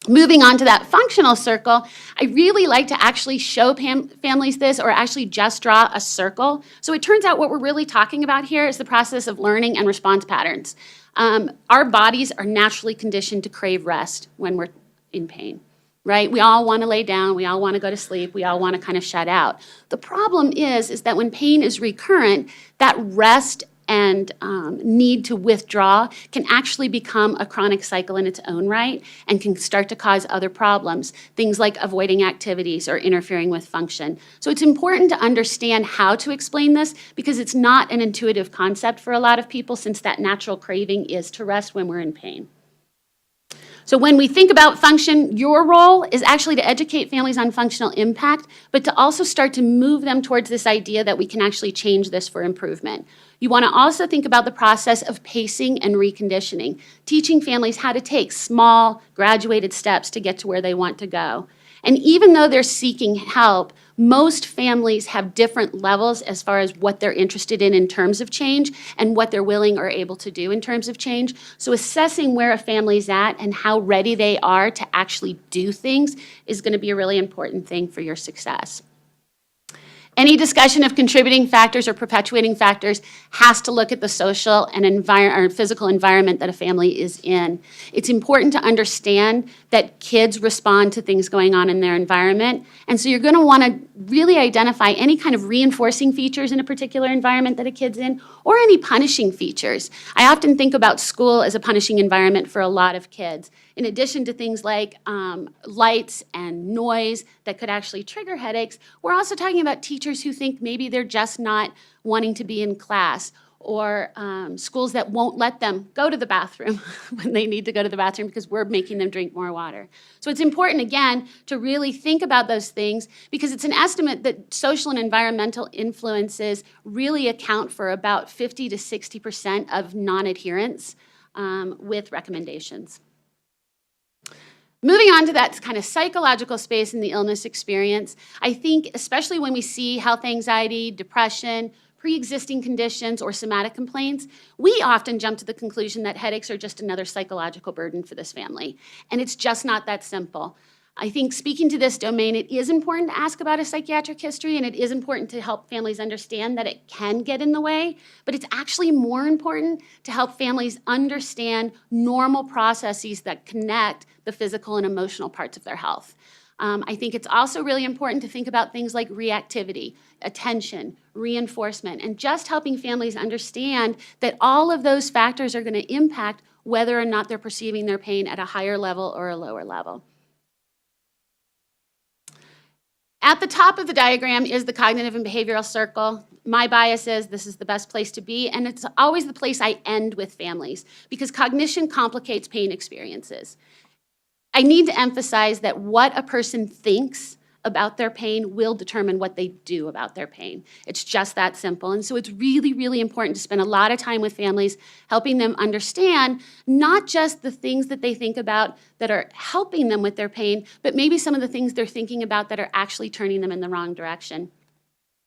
Moving on to that functional circle, I really like to actually show families this or actually just draw a circle. So it turns out what we're really talking about here is the process of learning and response patterns. Our bodies are naturally conditioned to crave rest when we're in pain. Right? We all want to lay down, we all want to go to sleep, we all want to kind of shut out. The problem is that when pain is recurrent, that rest and need to withdraw can actually become a chronic cycle in its own right and can start to cause other problems, things like avoiding activities or interfering with function. So it's important to understand how to explain this because it's not an intuitive concept for a lot of people since that natural craving is to rest when we're in pain. So when we think about function, your role is actually to educate families on functional impact, but to also start to move them towards this idea that we can actually change this for improvement. You want to also think about the process of pacing and reconditioning, teaching families how to take small, graduated steps to get to where they want to go. And even though they're seeking help, Most families have different levels as far as what they're interested in terms of change and what they're willing or able to do in terms of change. So assessing where a family's at and how ready they are to actually do things is going to be a really important thing for your success. Any discussion of contributing factors or perpetuating factors has to look at the social and physical environment that a family is in. It's important to understand that kids respond to things going on in their environment, and so you're going to want to really identify any kind of reinforcing features in a particular environment that a kid's in, or any punishing features. I often think about school as a punishing environment for a lot of kids. In addition to things like lights and noise that could actually trigger headaches, we're also talking about teachers who think maybe they're just not wanting to be in class, or schools that won't let them go to the bathroom when they need to go to the bathroom because we're making them drink more water. So it's important, again, to really think about those things, because it's an estimate that social and environmental influences really account for about 50 to 60% of non-adherence with recommendations. Moving on to that kind of psychological space in the illness experience, I think especially when we see health anxiety, depression, pre-existing conditions, or somatic complaints, we often jump to the conclusion that headaches are just another psychological burden for this family. And it's just not that simple. I think speaking to this domain, it is important to ask about a psychiatric history, and it is important to help families understand that it can get in the way, but it's actually more important to help families understand normal processes that connect the physical and emotional parts of their health. I think it's also really important to think about things like reactivity, attention, reinforcement, and just helping families understand that all of those factors are going to impact whether or not they're perceiving their pain at a higher level or a lower level. At the top of the diagram is the cognitive and behavioral circle. My bias is this is the best place to be, and it's always the place I end with families, because cognition complicates pain experiences. I need to emphasize that what a person thinks about their pain will determine what they do about their pain. It's just that simple. And so it's really, really important to spend a lot of time with families, helping them understand not just the things that they think about that are helping them with their pain, but maybe some of the things they're thinking about that are actually turning them in the wrong direction.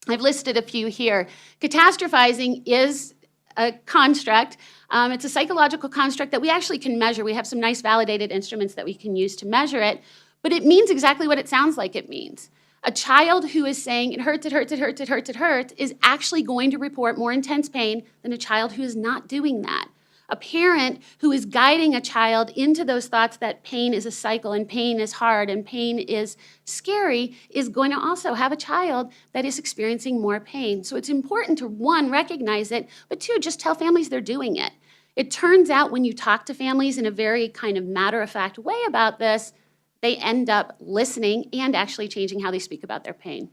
I've listed a few here. Catastrophizing is a construct. It's a psychological construct that we actually can measure. We have some nice validated instruments that we can use to measure it. But it means exactly what it sounds like it means. A child who is saying, it hurts, it hurts, it hurts, it hurts, it hurts, is actually going to report more intense pain than a child who is not doing that. A parent who is guiding a child into those thoughts that pain is a cycle and pain is hard and pain is scary is going to also have a child that is experiencing more pain. So it's important to, one, recognize it, but two, just tell families they're doing it. It turns out when you talk to families in a very kind of matter-of-fact way about this, they end up listening and actually changing how they speak about their pain.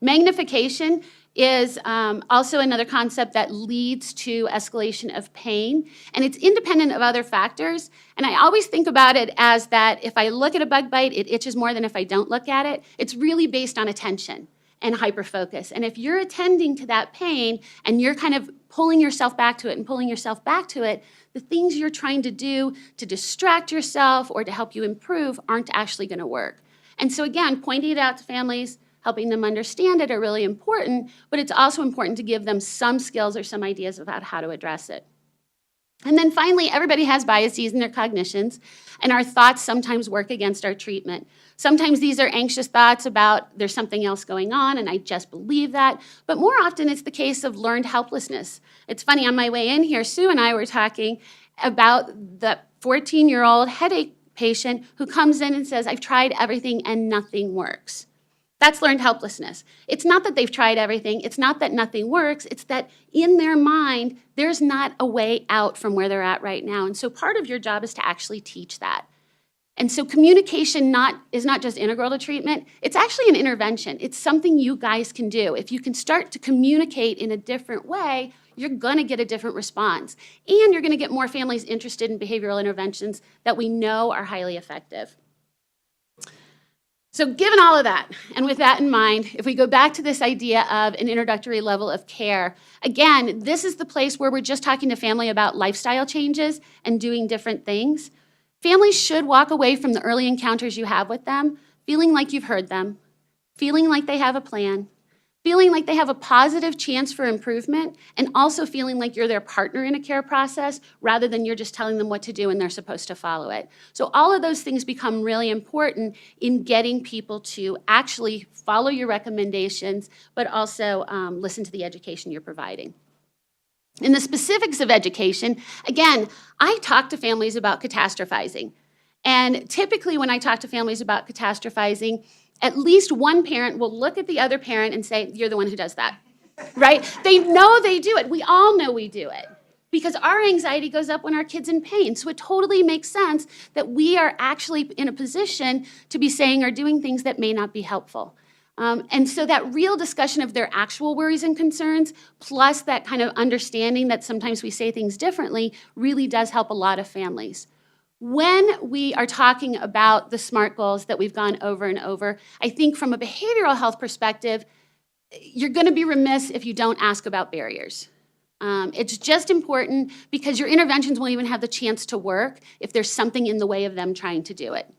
Magnification is also another concept that leads to escalation of pain, and it's independent of other factors. And I always think about it as that if I look at a bug bite, it itches more than if I don't look at it. It's really based on attention and hyperfocus. And if you're attending to that pain and you're kind of pulling yourself back to it and pulling yourself back to it, the things you're trying to do to distract yourself or to help you improve aren't actually going to work. And so again, pointing it out to families, helping them understand it are really important, but it's also important to give them some skills or some ideas about how to address it. And then finally, everybody has biases in their cognitions, and our thoughts sometimes work against our treatment. Sometimes these are anxious thoughts about there's something else going on and I just believe that, but more often it's the case of learned helplessness. It's funny, on my way in here, Sue and I were talking about the 14-year-old headache patient who comes in and says, I've tried everything and nothing works. That's learned helplessness. It's not that they've tried everything. It's not that nothing works. It's that in their mind, there's not a way out from where they're at right now. And so part of your job is to actually teach that. And so communication is not just integral to treatment. It's actually an intervention. It's something you guys can do. If you can start to communicate in a different way, you're going to get a different response. And you're going to get more families interested in behavioral interventions that we know are highly effective. So given all of that, and with that in mind, if we go back to this idea of an introductory level of care, again, this is the place where we're just talking to family about lifestyle changes and doing different things. Families should walk away from the early encounters you have with them feeling like you've heard them, feeling like they have a plan, feeling like they have a positive chance for improvement, and also feeling like you're their partner in a care process rather than you're just telling them what to do and they're supposed to follow it. So all of those things become really important in getting people to actually follow your recommendations, but also listen to the education you're providing. In the specifics of education, again, I talk to families about catastrophizing. And typically when I talk to families about catastrophizing, at least one parent will look at the other parent and say, you're the one who does that, right? They know they do it. We all know we do it because our anxiety goes up when our kid's in pain. So it totally makes sense that we are actually in a position to be saying or doing things that may not be helpful. And so that real discussion of their actual worries and concerns, plus that kind of understanding that sometimes we say things differently, really does help a lot of families. When we are talking about the SMART goals that we've gone over and over, I think from a behavioral health perspective, you're going to be remiss if you don't ask about barriers. It's just important because your interventions won't even have the chance to work if there's something in the way of them trying to do it.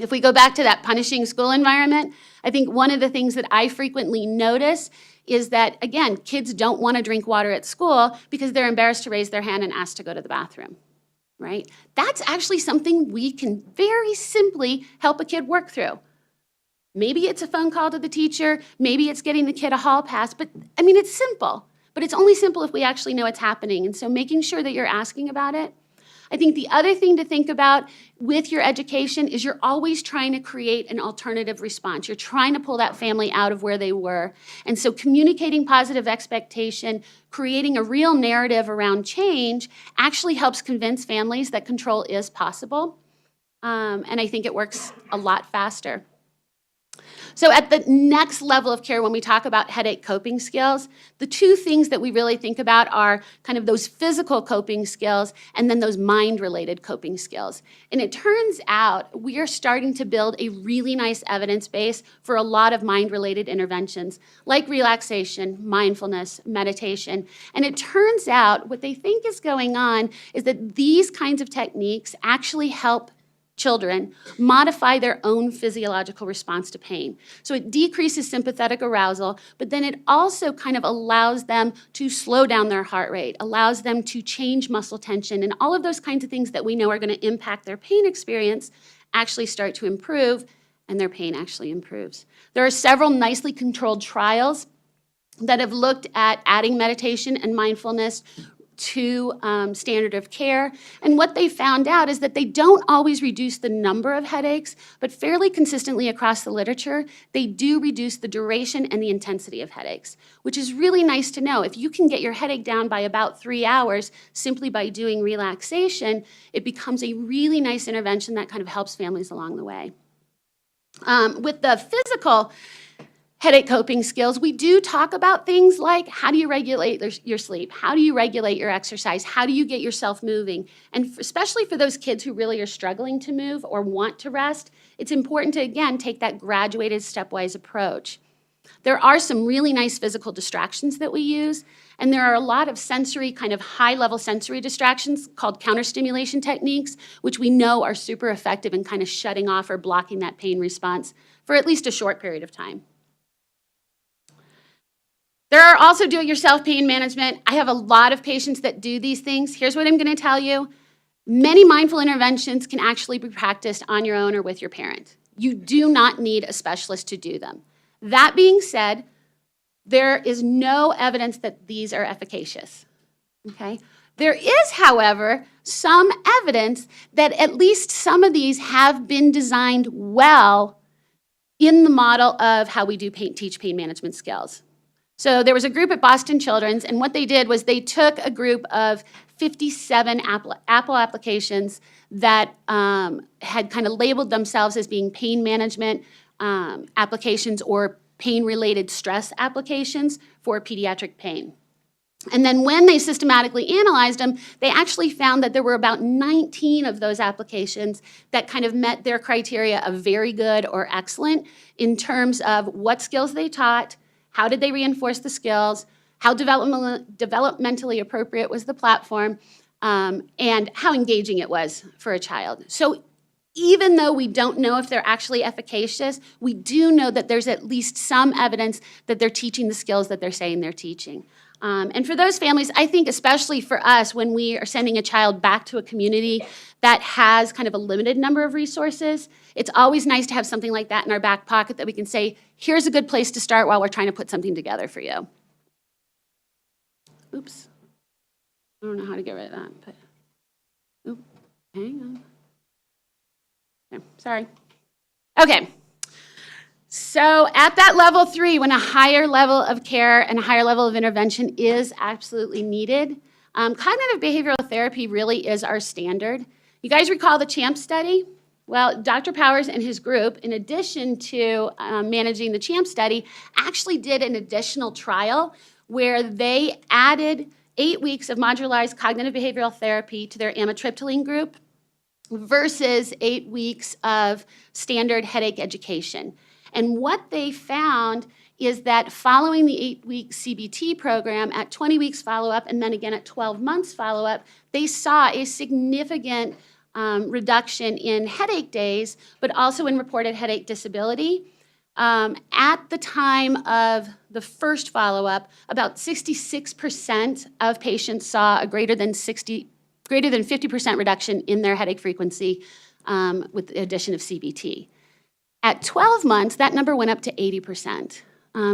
If we go back to that punishing school environment, I think one of the things that I frequently notice is that, again, kids don't want to drink water at school because they're embarrassed to raise their hand and ask to go to the bathroom. Right? That's actually something we can very simply help a kid work through. Maybe it's a phone call to the teacher, maybe it's getting the kid a hall pass, but I mean, it's simple. But it's only simple if we actually know it's happening. And so making sure that you're asking about it. I think the other thing to think about with your education is you're always trying to create an alternative response. You're trying to pull that family out of where they were. And so communicating positive expectation, creating a real narrative around change actually helps convince families that control is possible. And I think it works a lot faster. So at the next level of care, when we talk about headache coping skills, the two things that we really think about are kind of those physical coping skills and then those mind-related coping skills. And it turns out we are starting to build a really nice evidence base for a lot of mind-related interventions, like relaxation, mindfulness, meditation. And it turns out what they think is going on is that these kinds of techniques actually help children modify their own physiological response to pain. So it decreases sympathetic arousal, but then it also kind of allows them to slow down their heart rate, allows them to change muscle tension, and all of those kinds of things that we know are going to impact their pain experience actually start to improve, and their pain actually improves. There are several nicely controlled trials that have looked at adding meditation and mindfulness to standard of care. And what they found out is that they don't always reduce the number of headaches, but fairly consistently across the literature, they do reduce the duration and the intensity of headaches, which is really nice to know. If you can get your headache down by about 3 hours simply by doing relaxation, it becomes a really nice intervention that kind of helps families along the way. With the physical headache coping skills, we do talk about things like how do you regulate your sleep? How do you regulate your exercise? How do you get yourself moving? And especially for those kids who really are struggling to move or want to rest, it's important to, again, take that graduated stepwise approach. There are some really nice physical distractions that we use, and there are a lot of sensory, kind of high-level sensory distractions called counterstimulation techniques, which we know are super effective in kind of shutting off or blocking that pain response for at least a short period of time. There are also do-it-yourself pain management. I have a lot of patients that do these things. Here's what I'm going to tell you. Many mindful interventions can actually be practiced on your own or with your parent. You do not need a specialist to do them. That being said, there is no evidence that these are efficacious. Okay? There is, however, some evidence that at least some of these have been designed well in the model of how we do teach pain management skills. So there was a group at Boston Children's, and what they did was they took a group of 57 Apple applications that had kind of labeled themselves as being pain management applications or pain-related stress applications for pediatric pain. And then when they systematically analyzed them, they actually found that there were about 19 of those applications that kind of met their criteria of very good or excellent in terms of what skills they taught, how did they reinforce the skills, how developmentally appropriate was the platform, and how engaging it was for a child. So even though we don't know if they're actually efficacious, we do know that there's at least some evidence that they're teaching the skills that they're saying they're teaching. And for those families, I think especially for us, when we are sending a child back to a community that has kind of a limited number of resources, it's always nice to have something like that in our back pocket that we can say, here's a good place to start while we're trying to put something together for you. Oops. I don't know how to get rid of that, but, oop, hang on. Okay, sorry. Okay. So at that level 3, when a higher level of care and a higher level of intervention is absolutely needed, cognitive behavioral therapy really is our standard. You guys recall the CHAMP study? Well, Dr. Powers and his group, in addition to managing the CHAMP study, actually did an additional trial where they added 8 weeks of modularized cognitive behavioral therapy to their amitriptyline group versus 8 weeks of standard headache education. And what they found is that following the 8-week CBT program, at 20 weeks follow-up and then again at 12 months follow-up, they saw a significant reduction in headache days, but also in reported headache disability. At the time of the first follow-up, about 66% of patients saw a greater than 50% reduction in their headache frequency with the addition of CBT. At 12 months, that number went up to 80%.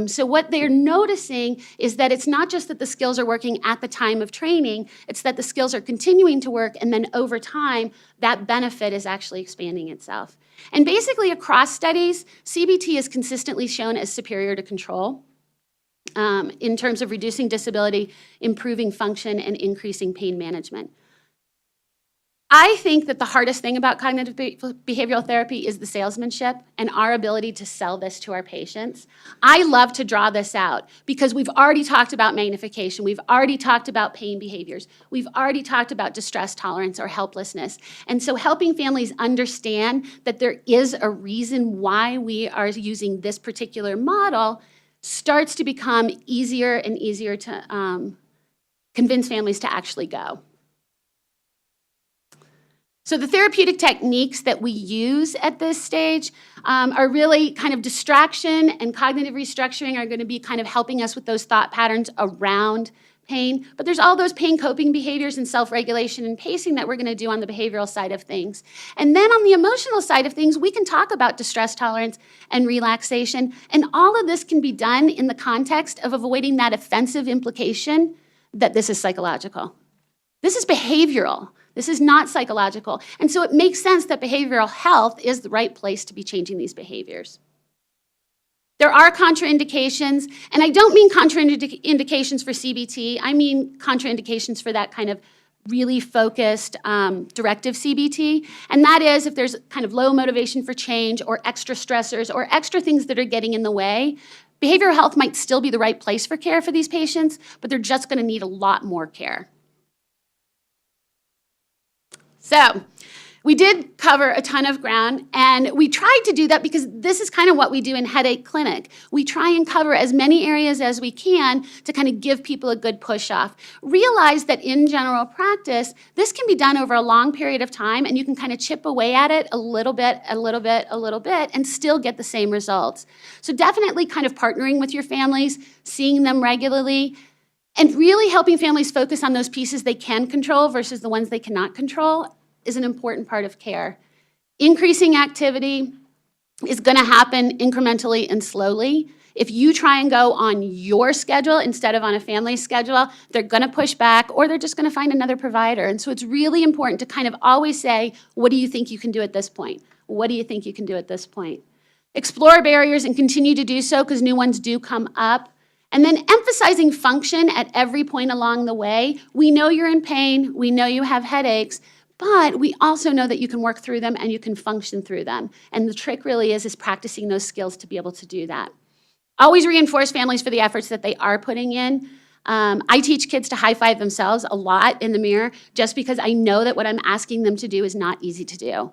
So what they're noticing is that it's not just that the skills are working at the time of training, it's that the skills are continuing to work, and then over time, that benefit is actually expanding itself. And basically, across studies, CBT is consistently shown as superior to control in terms of reducing disability, improving function, and increasing pain management. I think that the hardest thing about cognitive behavioral therapy is the salesmanship and our ability to sell this to our patients. I love to draw this out because we've already talked about magnification. We've already talked about pain behaviors. We've already talked about distress tolerance or helplessness. And so helping families understand that there is a reason why we are using this particular model starts to become easier and easier to convince families to actually go. So the therapeutic techniques that we use at this stage are really kind of distraction and cognitive restructuring are going to be kind of helping us with those thought patterns around pain. But there's all those pain coping behaviors and self-regulation and pacing that we're going to do on the behavioral side of things. And then on the emotional side of things, we can talk about distress tolerance and relaxation. And all of this can be done in the context of avoiding that offensive implication that this is psychological. This is behavioral. This is not psychological. And so it makes sense that behavioral health is the right place to be changing these behaviors. There are contraindications, and I don't mean contraindications for CBT. I mean contraindications for that kind of really focused directive CBT. And that is if there's kind of low motivation for change or extra stressors or extra things that are getting in the way, behavioral health might still be the right place for care for these patients, but they're just going to need a lot more care. So we did cover a ton of ground, and we tried to do that because this is kind of what we do in headache clinic. We try and cover as many areas as we can to kind of give people a good push-off. Realize that in general practice, this can be done over a long period of time, and you can kind of chip away at it a little bit, and still get the same results. So definitely kind of partnering with your families, seeing them regularly, and really helping families focus on those pieces they can control versus the ones they cannot control is an important part of care. Increasing activity is going to happen incrementally and slowly. If you try and go on your schedule instead of on a family's schedule, they're going to push back or they're just going to find another provider. And so it's really important to kind of always say, what do you think you can do at this point? What do you think you can do at this point? Explore barriers and continue to do so because new ones do come up. And then emphasizing function at every point along the way. We know you're in pain. We know you have headaches. But we also know that you can work through them and you can function through them. And the trick really is practicing those skills to be able to do that. Always reinforce families for the efforts that they are putting in. I teach kids to high-five themselves a lot in the mirror just because I know that what I'm asking them to do is not easy to do.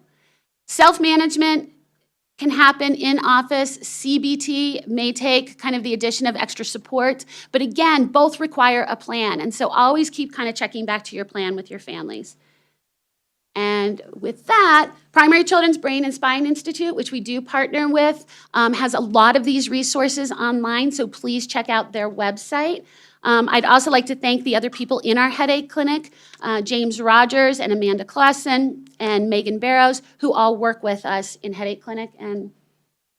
Self-management can happen in office. CBT may take kind of the addition of extra support. But again, both require a plan. And so always keep kind of checking back to your plan with your families. And with that, Primary Children's Brain and Spine Institute, which we do partner with, has a lot of these resources online, so please check out their website. I'd also like to thank the other people in our headache clinic, James Rogers and Amanda Clausen and Megan Barrows, who all work with us in headache clinic. And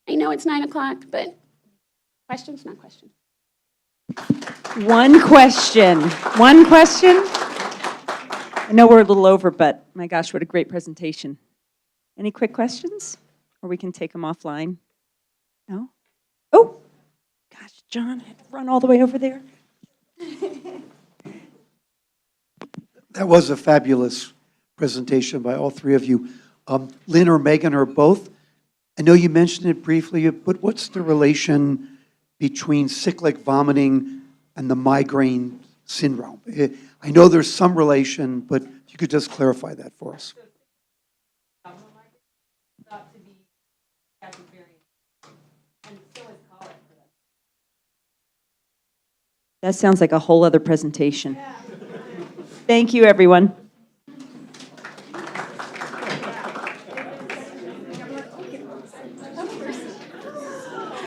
I know it's 9 o'clock, but questions, not questions. One question. One question? I know we're a little over, but my gosh, what a great presentation. Any quick questions? Or we can take them offline? No? Oh, gosh, John, I had to run all the way over there. That was a fabulous presentation by all three of you. Lynn or Megan or both, I know you mentioned it briefly, but what's the relation between cyclic vomiting and the migraine syndrome? I know there's some relation, but if you could just clarify that for us. That sounds like a whole other presentation. Thank you, everyone.